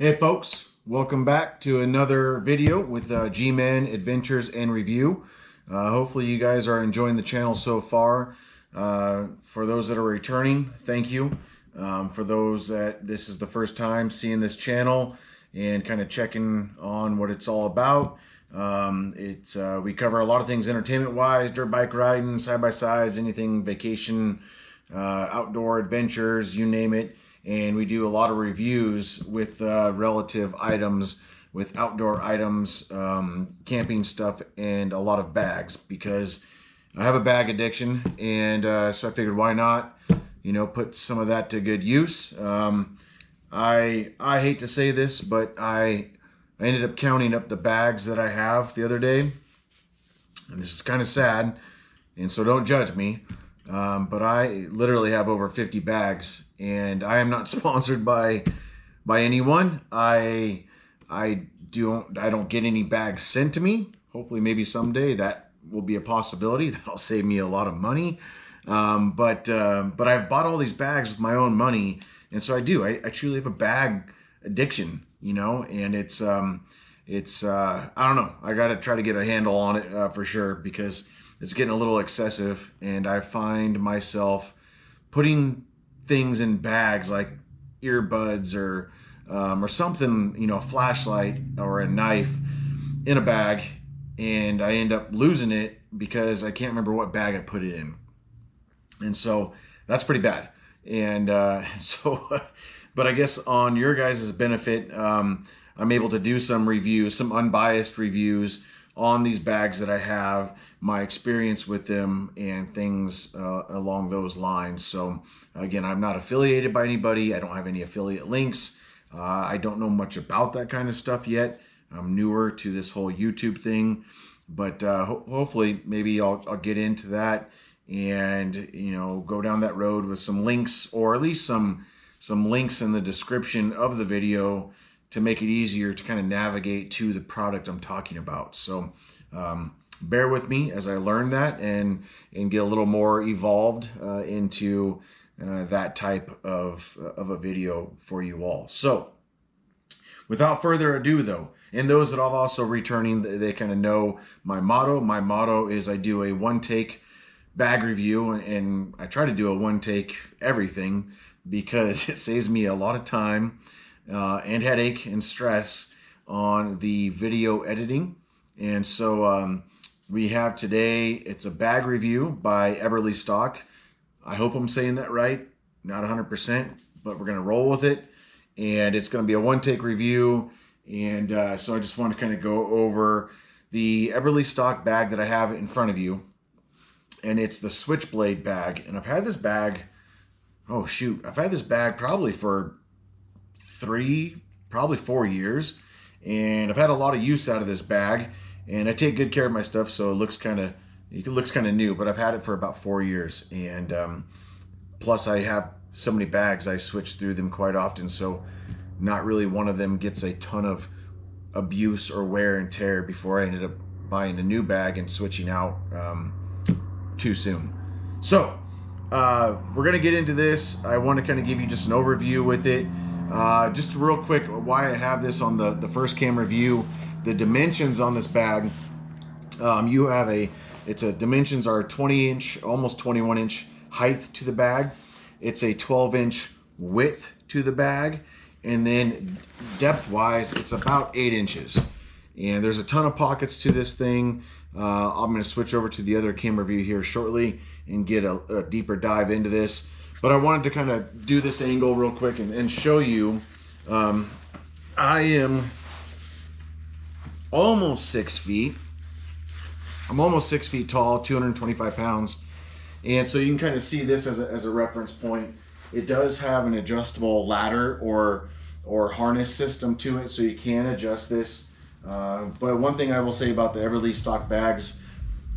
Hey folks, welcome back to another video with G-Man Adventures and Review. Hopefully you guys are enjoying the channel so far. For those that are returning, thank you. For those that this is the first time seeing this channel and kind of checking on what it's all about. We cover a lot of things entertainment wise, dirt bike riding, side-by-sides, anything vacation, outdoor adventures, you name it. And we do a lot of reviews with relative items, with outdoor items, camping stuff, and a lot of bags, because I have a bag addiction, and so I figured why not, put some of that to good use. I hate to say this, but I ended up counting up the bags that I have the other day, and this is kind of sad, and so don't judge me. But I literally have over 50 bags, and I am not sponsored by anyone. I don't get any bags sent to me. Hopefully, maybe someday that will be a possibility. That'll save me a lot of money. But I've bought all these bags with my own money, and so I do. I truly have a bag addiction, and it's I don't know. I got to try to get a handle on it for sure, because it's getting a little excessive, and I find myself putting things in bags like earbuds or something, a flashlight or a knife in a bag, and I end up losing it because I can't remember what bag I put it in. And so that's pretty bad. And but I guess on your guys' benefit, I'm able to do some reviews, some unbiased reviews on these bags that I have, my experience with them, and things along those lines. So again, I'm not affiliated by anybody. I don't have any affiliate links. I don't know much about that kind of stuff yet. I'm newer to this whole YouTube thing, but hopefully maybe I'll get into that and go down that road with some links, or at least some links in the description of the video to make it easier to kind of navigate to the product I'm talking about. So bear with me as I learn that and get a little more evolved into that type of a video for you all. So without further ado though, and those that are also returning, they kind of know my motto. My motto is I do a one-take bag review, and I try to do a one-take everything because it saves me a lot of time and headache and stress on the video editing. And so we have today, it's a bag review by Eberlestock. I hope I'm saying that right, not 100%, but we're going to roll with it. And it's going to be a one-take review. And so I just want to kind of go over the Everlystock bag that I have in front of you. And it's the Switchblade bag. And I've had this bag, I've had this bag probably for 4 years, and I've had a lot of use out of this bag, and I take good care of my stuff, so it looks kind of new, but I've had it for about 4 years, and plus I have so many bags, I switch through them quite often, so not really one of them gets a ton of abuse or wear and tear before I ended up buying a new bag and switching out too soon. So we're gonna get into this. I want to kind of give you just an overview with it. Just real quick, why I have this on the first camera view, the dimensions on this bag. Dimensions are 20-inch, almost 21-inch height to the bag. It's a 12-inch width to the bag, and then depth-wise, it's about 8 inches. And there's a ton of pockets to this thing. I'm going to switch over to the other camera view here shortly and get a deeper dive into this. But I wanted to kind of do this angle real quick and show you. I am almost 6 feet. I'm almost 6 feet tall, 225 pounds. And so you can kind of see this as a reference point. It does have an adjustable ladder or harness system to it, so you can adjust this. But one thing I will say about the Everlystock bags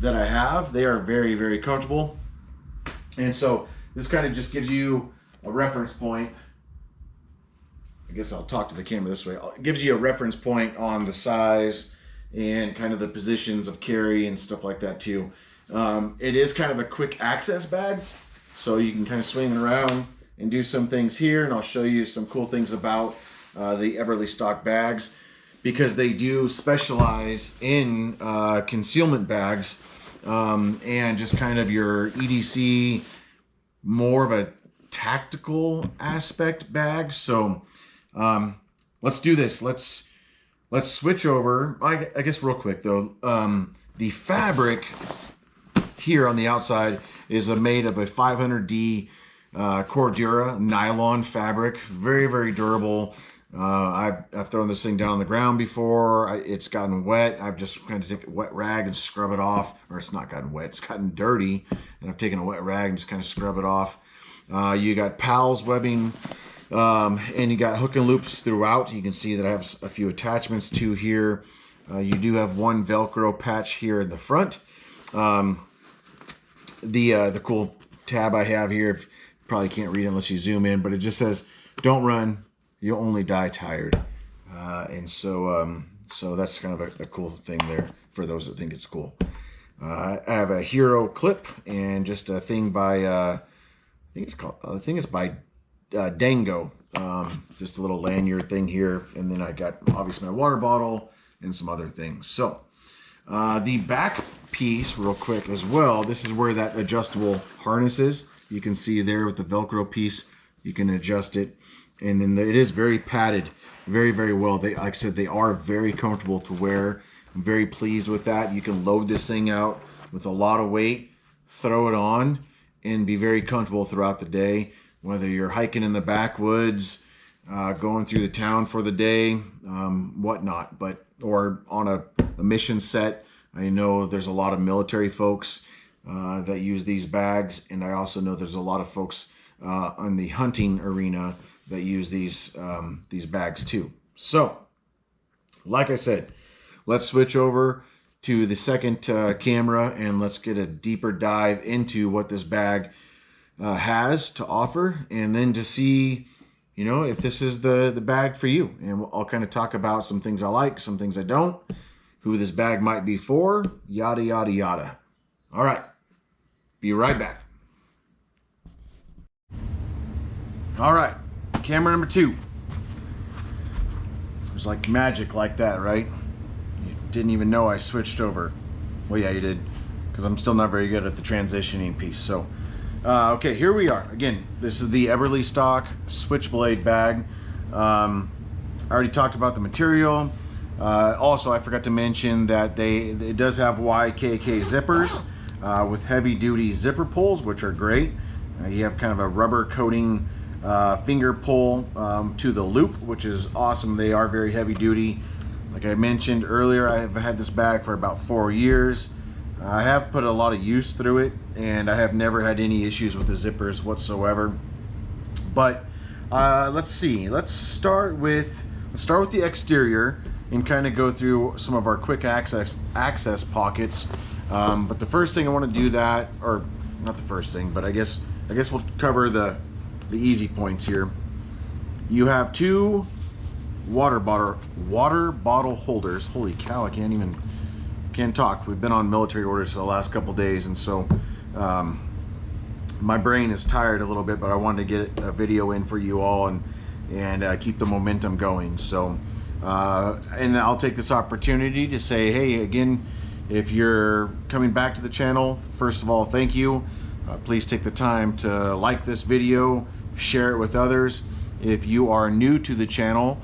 that I have, they are very, very comfortable. And so this kind of just gives you a reference point. I guess I'll talk to the camera this way. It gives you a reference point on the size and kind of the positions of carry and stuff like that too. It is kind of a quick access bag, so you can kind of swing it around and do some things here, and I'll show you some cool things about the Eberlestock bags, because they do specialize in concealment bags and just kind of your EDC, more of a tactical aspect bag. So let's do this. Let's switch over. I guess real quick though, the fabric here on the outside is made of a 500D Cordura nylon fabric. Very, very durable. I've thrown this thing down on the ground before. It's gotten wet. I've just kind of taken a wet rag and scrub it off. Or it's not gotten wet, it's gotten dirty. And I've taken a wet rag and just kind of scrub it off. You got PALS webbing, and you got hook and loops throughout. You can see that I have a few attachments to here. You do have one Velcro patch here in the front. The cool tab I have here, probably can't read it unless you zoom in, but it just says, "Don't run, you'll only die tired." And so that's kind of a cool thing there for those that think it's cool. I have a Hero clip and just a thing by I think it's by Dango. Just a little lanyard thing here, and then I got obviously my water bottle and some other things. So the back piece, real quick as well. This is where that adjustable harness is. You can see there with the Velcro piece, you can adjust it, and then it is very padded, very, very well. Like I said, they are very comfortable to wear. I'm very pleased with that. You can load this thing out with a lot of weight, throw it on, and be very comfortable throughout the day. Whether you're hiking in the backwoods, going through the town for the day, whatnot, or on a mission set. I know there's a lot of military folks that use these bags, and I also know there's a lot of folks on the hunting arena that use these bags too. So, like I said, let's switch over to the second camera and let's get a deeper dive into what this bag has to offer, and then to see, you know, if this is the bag for you. And I'll kind of talk about some things I like, some things I don't, who this bag might be for, yada, yada, yada. All right, be right back. All right, camera number 2. It was like magic like that, right? You didn't even know I switched over. Well, yeah, you did, because I'm still not very good at the transitioning piece. So, okay, here we are. Again, this is the Everlystock Switchblade bag. I already talked about the material. Also, I forgot to mention that it does have YKK zippers with heavy-duty zipper pulls, which are great. You have kind of a rubber coating finger pull to the loop, which is awesome. They are very heavy-duty. Like I mentioned earlier, I have had this bag for about 4 years. I have put a lot of use through it, and I have never had any issues with the zippers whatsoever. But let's see. Let's start with the exterior and kind of go through some of our quick access pockets. But the first thing I want to do that, or not the first thing, but I guess we'll cover the easy points here. You have 2 water bottle holders. Holy cow! I can't talk. We've been on military orders for the last couple days, and so my brain is tired a little bit, but I wanted to get a video in for you all and keep the momentum going. So and I'll take this opportunity to say, hey, again, if you're coming back to the channel, first of all, thank you. Please take the time to like this video, share it with others. If you are new to the channel,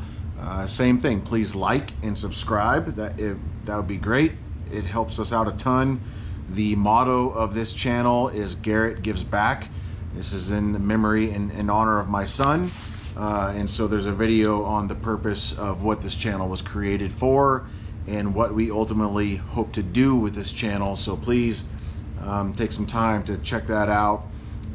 same thing, please like and subscribe. That would be great. It helps us out a ton. The motto of this channel is Garrett Gives Back. This is in memory and in honor of my son. And so there's a video on the purpose of what this channel was created for and what we ultimately hope to do with this channel. So please take some time to check that out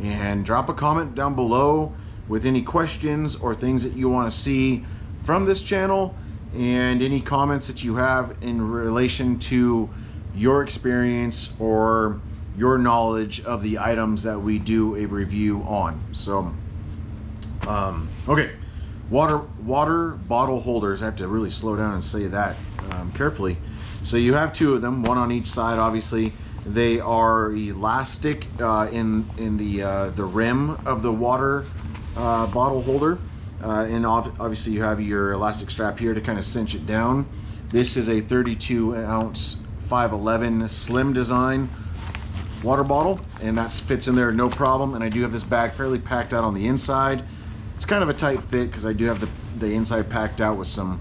and drop a comment down below with any questions or things that you want to see from this channel, and any comments that you have in relation to your experience or your knowledge of the items that we do a review on. So okay, water bottle holders. I have to really slow down and say that carefully. So you have 2 of them, one on each side. Obviously, they are elastic in the rim of the water bottle holder, And obviously you have your elastic strap here to kind of cinch it down. This is a 32 ounce 511 slim design water bottle, and that fits in there no problem. And I do have this bag fairly packed out on the inside. It's kind of a tight fit because I do have the inside packed out with some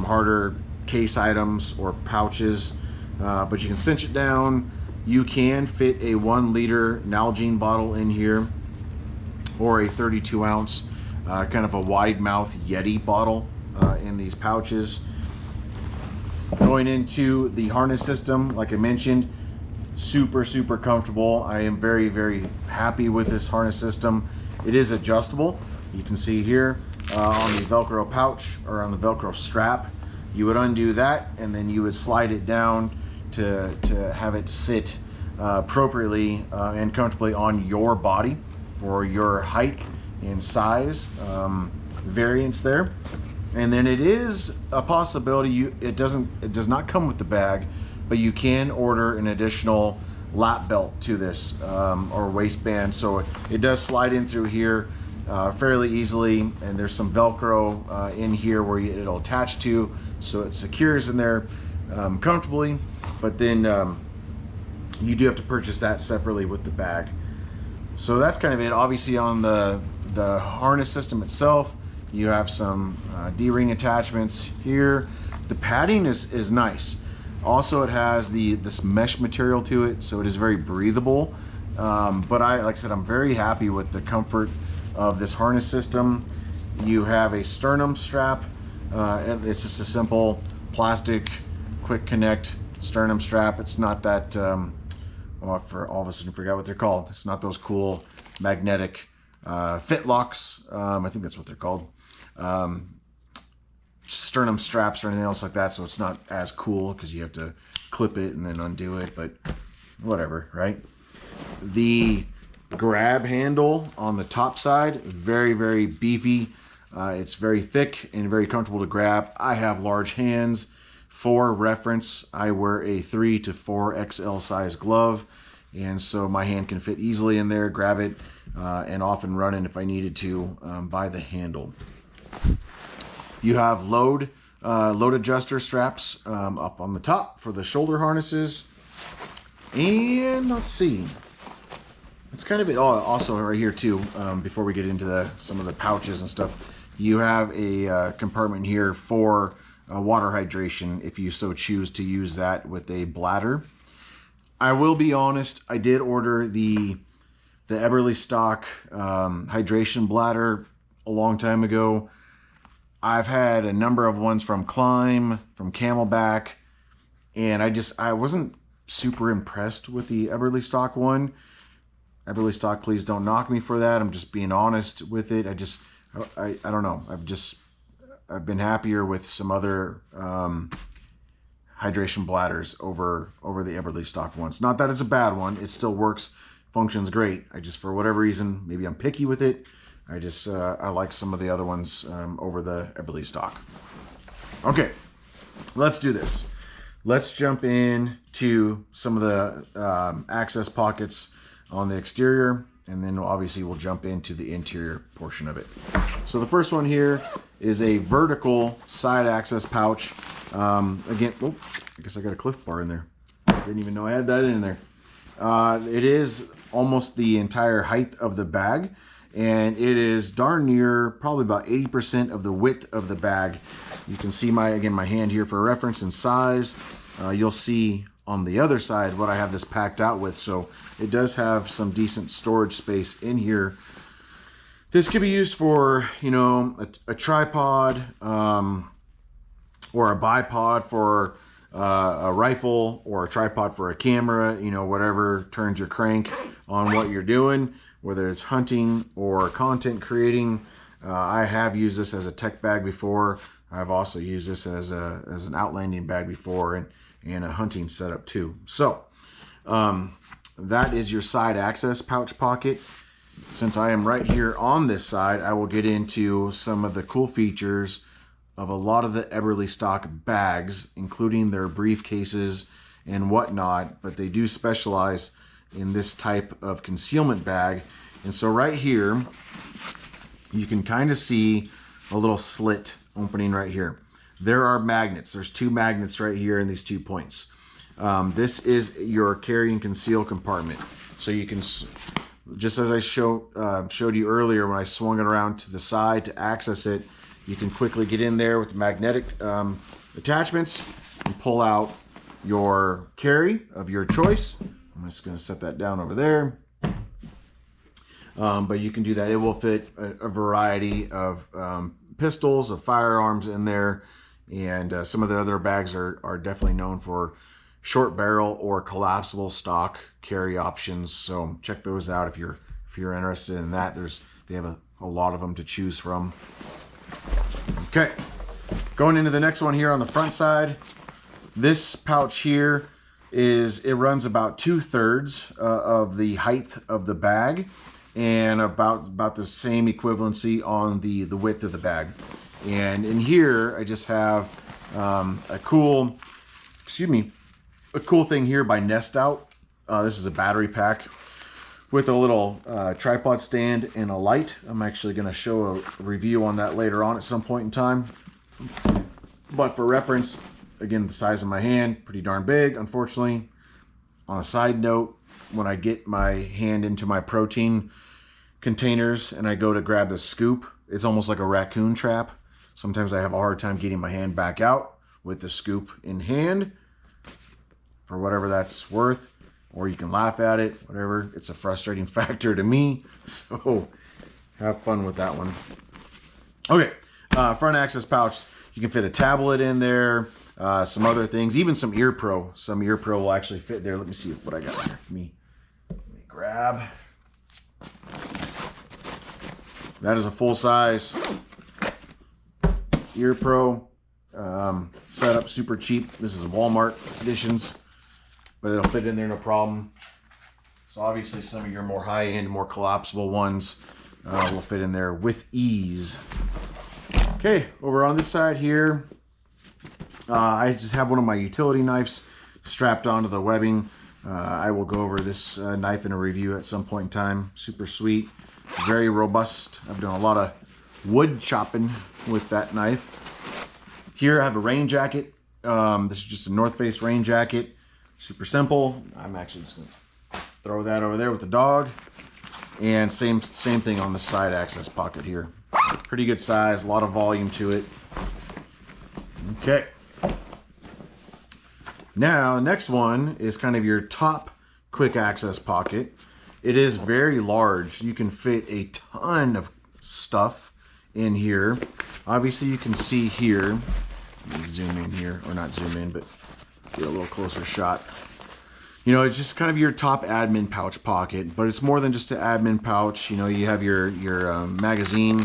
harder case items or pouches, but you can cinch it down. You can fit a 1 liter Nalgene bottle in here, or a 32 ounce kind of a wide mouth Yeti bottle in these pouches. Going into the harness system, like I mentioned, super comfortable. I am very happy with this harness system. It is adjustable. You can see here on the Velcro pouch, or on the Velcro strap, you would undo that and then you would slide it down to have it sit appropriately and comfortably on your body for your height and size variance there. And then it is a possibility, it does not come with the bag, but you can order an additional lap belt to this or waistband. So it does slide in through here fairly easily, and there's some Velcro in here where it'll attach to, so it secures in there comfortably. But then you do have to purchase that separately with the bag. So that's kind of it. Obviously on the harness system itself, you have some D-ring attachments here. The padding is nice. Also, it has this mesh material to it, so it is very breathable. But like I said, I'm very happy with the comfort of this harness system. You have a sternum strap. It's just a simple plastic quick connect sternum strap. It's not that, for all of a sudden forgot what they're called. It's not those cool magnetic fit locks. I think that's what they're called. Sternum straps or anything else like that, so it's not as cool because you have to clip it and then undo it, but whatever, right? The grab handle on the top side, very beefy. It's very thick and very comfortable to grab. I have large hands. For reference, I wear a 3 to 4 XL size glove, and so my hand can fit easily in there, grab it, and off and running if I needed to by the handle. You have load adjuster straps up on the top for the shoulder harnesses. And let's see, that's kind of it. Oh, also right here too, before we get into some of the pouches and stuff, you have a compartment here for water hydration if you so choose to use that with a bladder. I will be honest, I did order the Eberlestock hydration bladder a long time ago. I've had a number of ones from Climb, from Camelback, and I wasn't super impressed with the Everlystock one. Everlystock, please don't knock me for that. I'm just being honest with it. I don't know. I've been happier with some other hydration bladders over the Everlystock ones. Not that it's a bad one. It still works, functions great. For whatever reason, maybe I'm picky with it. I like some of the other ones over the Everlystock. Okay, let's do this. Let's jump into some of the access pockets on the exterior, and then obviously we'll jump into the interior portion of it. So the first one here is a vertical side access pouch. Again, I guess I got a Cliff Bar in there. Didn't even know I had that in there. It is almost the entire height of the bag, and it is darn near probably about 80% of the width of the bag. You can see my hand here for reference and size. You'll see on the other side what I have this packed out with, so it does have some decent storage space in here. This could be used for, a tripod or a bipod for a rifle, or a tripod for a camera, whatever turns your crank on what you're doing, whether it's hunting or content creating. I have used this as a tech bag before. I've also used this as an outlanding bag before, and a hunting setup too. So that is your side access pouch pocket. Since I am right here on this side, I will get into some of the cool features of a lot of the Everlystock bags, including their briefcases and whatnot, but they do specialize in this type of concealment bag. And so right here, you can kind of see a little slit opening right here. There are magnets. There's 2 magnets right here in these 2 points. This is your carry and conceal compartment. So you can, just as I showed you earlier when I swung it around to the side to access it, you can quickly get in there with the magnetic attachments and pull out your carry of your choice. I'm just going to set that down over there. But you can do that. It will fit a variety of pistols, of firearms in there. And some of the other bags are definitely known for short barrel or collapsible stock carry options. So check those out if you're interested in that. They have a lot of them to choose from. Okay, going into the next one here on the front side. This pouch here it runs about 2/3 of the height of the bag, and about the same equivalency on the width of the bag. And in here I just have a cool thing here by Nest Out. This is a battery pack with a little tripod stand and a light. I'm actually going to show a review on that later on at some point in time. But for reference, again, the size of my hand, pretty darn big, unfortunately. On a side note, when I get my hand into my protein containers and I go to grab the scoop, it's almost like a raccoon trap. Sometimes I have a hard time getting my hand back out with the scoop in hand, for whatever that's worth. Or you can laugh at it, whatever. It's a frustrating factor to me, so have fun with that one. Okay, front access pouch. You can fit a tablet in there, some other things, even some ear pro. Some ear pro will actually fit there. Let me see what I got here. Let me grab. That is a full-size ear pro. Setup super cheap. This is Walmart editions, but it'll fit in there no problem. So obviously some of your more high-end, more collapsible ones will fit in there with ease. Okay, over on this side here, I just have one of my utility knives strapped onto the webbing. I will go over this knife in a review at some point in time. Super sweet, very robust. I've done a lot of wood chopping with that knife. Here I have a rain jacket. This is just a North Face rain jacket. Super simple. I'm actually just going to throw that over there with the dog. And same thing on the side access pocket here. Pretty good size, a lot of volume to it. Okay. Now, the next one is kind of your top quick access pocket. It is very large. You can fit a ton of stuff in here. Obviously, you can see here. Let me zoom in here, or not zoom in, but get a little closer shot. You know, it's just kind of your top admin pouch pocket, but it's more than just an admin pouch. You know, you have your magazine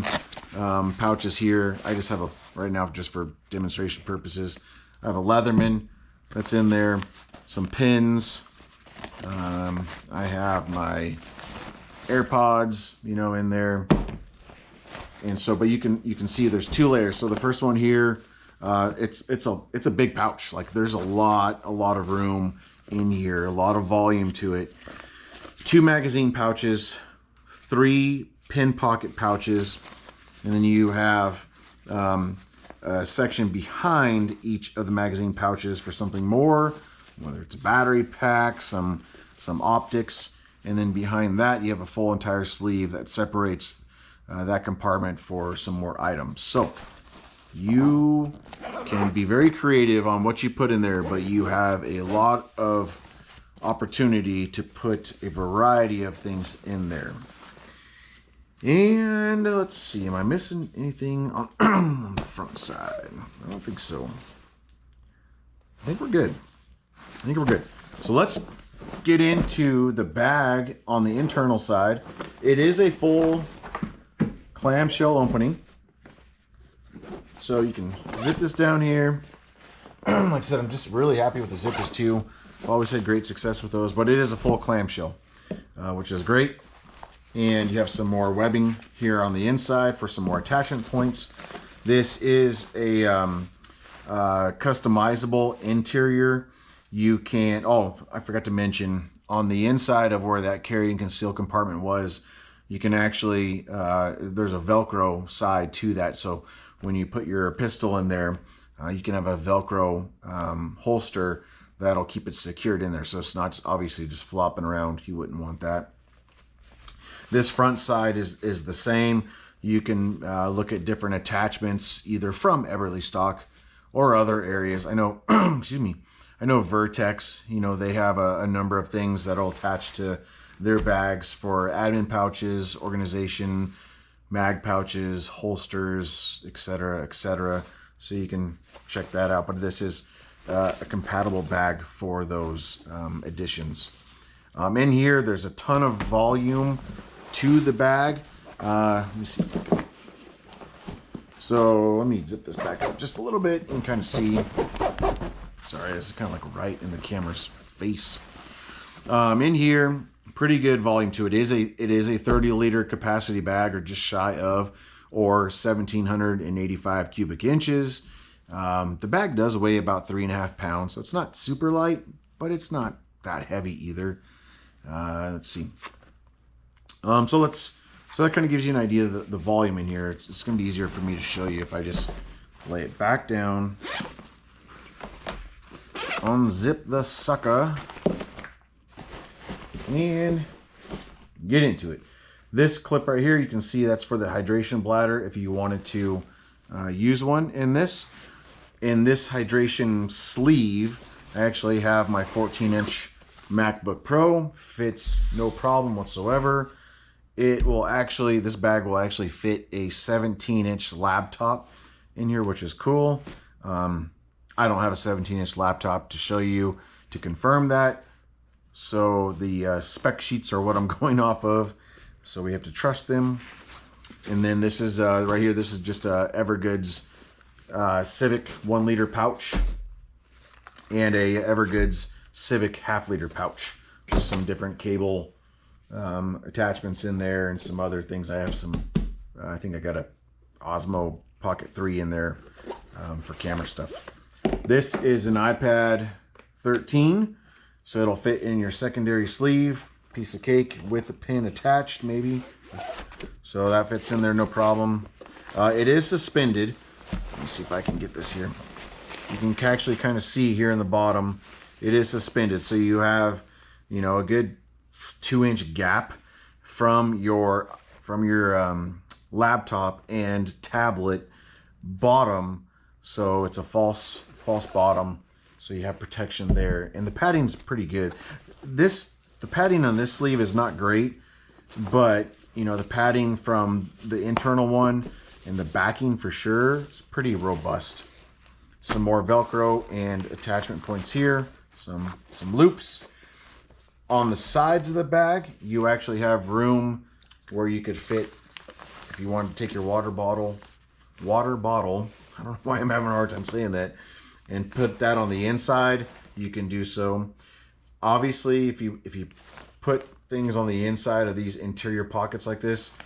pouches here. I just have right now, just for demonstration purposes, I have a Leatherman that's in there, some pins. I have my AirPods, you know, in there. And so, but you can see there's 2 layers. So the first one here, it's a big pouch. Like there's a lot of room in here, a lot of volume to it. 2 magazine pouches, 3 pin pocket pouches, and then you have a section behind each of the magazine pouches for something more, whether it's a battery pack, some optics, and then behind that you have a full entire sleeve that separates that compartment for some more items. So you can be very creative on what you put in there, but you have a lot of opportunity to put a variety of things in there. And let's see, am I missing anything on, on the front side? I don't think so. I think we're good. So let's get into the bag on the internal side. It is a full clamshell opening. So you can zip this down here. Like I said, I'm just really happy with the zippers too. I've always had great success with those, but it is a full clamshell, which is great. And you have some more webbing here on the inside for some more attachment points. This is a customizable interior. You can, oh, I forgot to mention, on the inside of where that carry and conceal compartment was, you can actually, there's a Velcro side to that. So when you put your pistol in there, you can have a Velcro holster that'll keep it secured in there. So it's not just obviously just flopping around. You wouldn't want that. This front side is the same. You can look at different attachments either from Eberlestock or other areas. I know, excuse me, I know Vertex, you know, they have a number of things that'll attach to their bags for admin pouches, organization, mag pouches, holsters, etc., etc. So you can check that out. But this is a compatible bag for those additions. In here, there's a ton of volume to the bag. Let me see if I can. So let me zip this back up just a little bit and kind of see. Sorry, this is kind of like right in the camera's face. In here, pretty good volume to it. It is a 30-liter capacity bag, or just shy of, or 1,785 cubic inches. The bag does weigh about 3.5 pounds, so it's not super light, but it's not that heavy either. Let's see. So that kind of gives you an idea of the volume in here. It's going to be easier for me to show you if I just lay it back down, unzip the sucker, and get into it. This clip right here, you can see that's for the hydration bladder if you wanted to use one. In this hydration sleeve, I actually have my 14-inch MacBook Pro. Fits no problem whatsoever. This bag will actually fit a 17-inch laptop in here, which is cool. I don't have a 17-inch laptop to show you to confirm that. So the spec sheets are what I'm going off of. So we have to trust them. And then this is right here. This is just a Evergoods Civic 1-liter pouch and a Evergoods Civic half-liter pouch with some different cable attachments in there and some other things. I have some, I think I got a Osmo Pocket 3 in there for camera stuff. This is an iPad 13, so it'll fit in your secondary sleeve. Piece of cake with the pin attached, maybe. So that fits in there, no problem. It is suspended. Let me see if I can get this here. You can actually kind of see here in the bottom, it is suspended. So you have, you know, a good 2-inch gap from your laptop and tablet bottom. So it's a false bottom. So you have protection there, and the padding's pretty good. The padding on this sleeve is not great, but you know, the padding from the internal one and the backing for sure is pretty robust. Some more Velcro and attachment points here, some loops. On the sides of the bag, you actually have room where you could fit, if you wanted to take your water bottle, I don't know why I'm having a hard time saying that, and put that on the inside, you can do so. Obviously, if you put things on the inside of these interior pockets like this,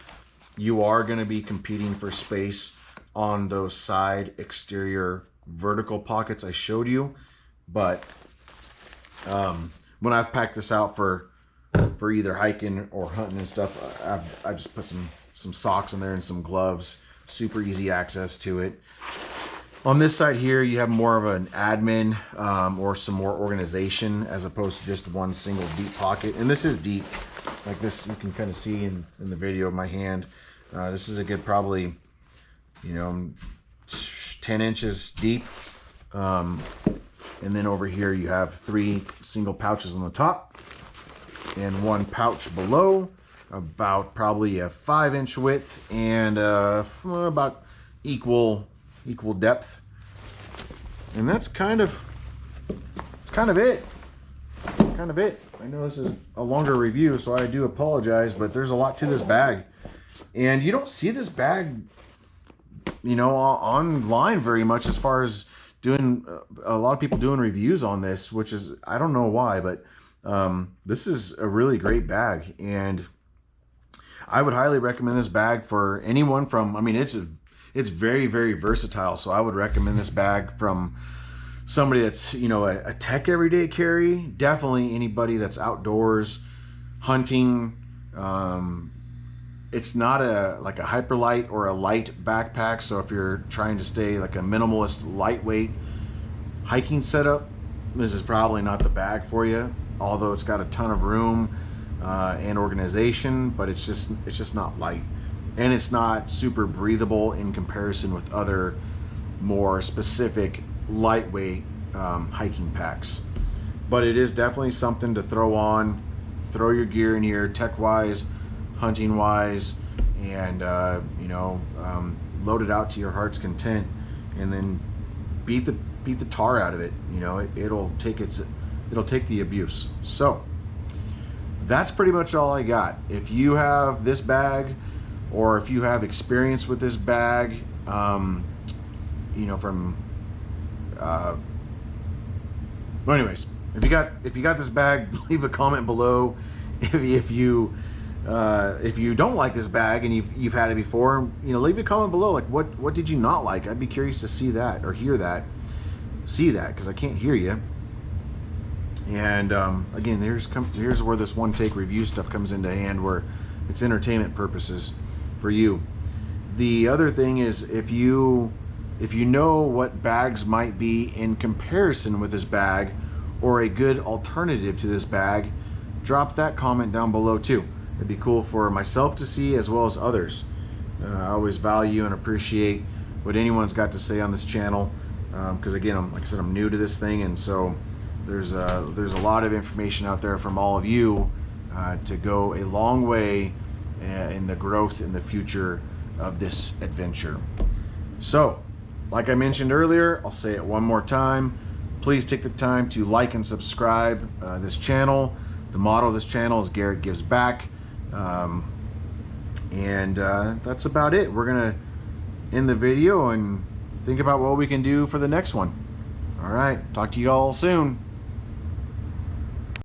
you are going to be competing for space on those side exterior vertical pockets I showed you. But when I've packed this out for either hiking or hunting and stuff, I just put some socks in there and some gloves. Super easy access to it. On this side here, you have more of an admin or some more organization as opposed to just one single deep pocket. And this is deep, like this you can kind of see in the video of my hand. This is a good probably, you know, 10 inches deep. And then over here you have 3 single pouches on the top and 1 pouch below, about probably a 5-inch width and about equal depth. And that's kind of it. I know this is a longer review, so I do apologize, but there's a lot to this bag. And you don't see this bag, you know, online very much, as far as doing a lot of people doing reviews on this, which is, I don't know why, but this is a really great bag, and I would highly recommend this bag for anyone from, I mean, it's very, very versatile. So I would recommend this bag from somebody that's, you know, a tech everyday carry. Definitely anybody that's outdoors, hunting, it's not like a hyperlight or a light backpack. So if you're trying to stay like a minimalist, lightweight hiking setup, this is probably not the bag for you. Although it's got a ton of room and organization, but it's just not light, and it's not super breathable in comparison with other more specific lightweight hiking packs. But it is definitely something to throw on, throw your gear in here, tech wise, hunting wise, and load it out to your heart's content, and then beat the tar out of it. It'll take the abuse. So that's pretty much all I got. If you have this bag, or if you have experience with this bag, well, anyways, if you got this bag, leave a comment below. If you don't like this bag and you've had it before, leave a comment below. Like, what did you not like? I'd be curious to see that, or hear that, because I can't hear you. And again, here's where this one take review stuff comes into hand, where it's entertainment purposes for you. The other thing is, if you know what bags might be in comparison with this bag, or a good alternative to this bag, drop that comment down below too. It'd be cool for myself to see, as well as others. I always value and appreciate what anyone's got to say on this channel, because again, like I said, I'm new to this thing, and so there's a lot of information out there from all of you to go a long way in the growth in the future of this adventure. So, like I mentioned earlier, I'll say it one more time. Please take the time to like and subscribe this channel. The motto of this channel is Garrett Gives Back. That's about it. We're gonna end the video and think about what we can do for the next one. All right, talk to you all soon.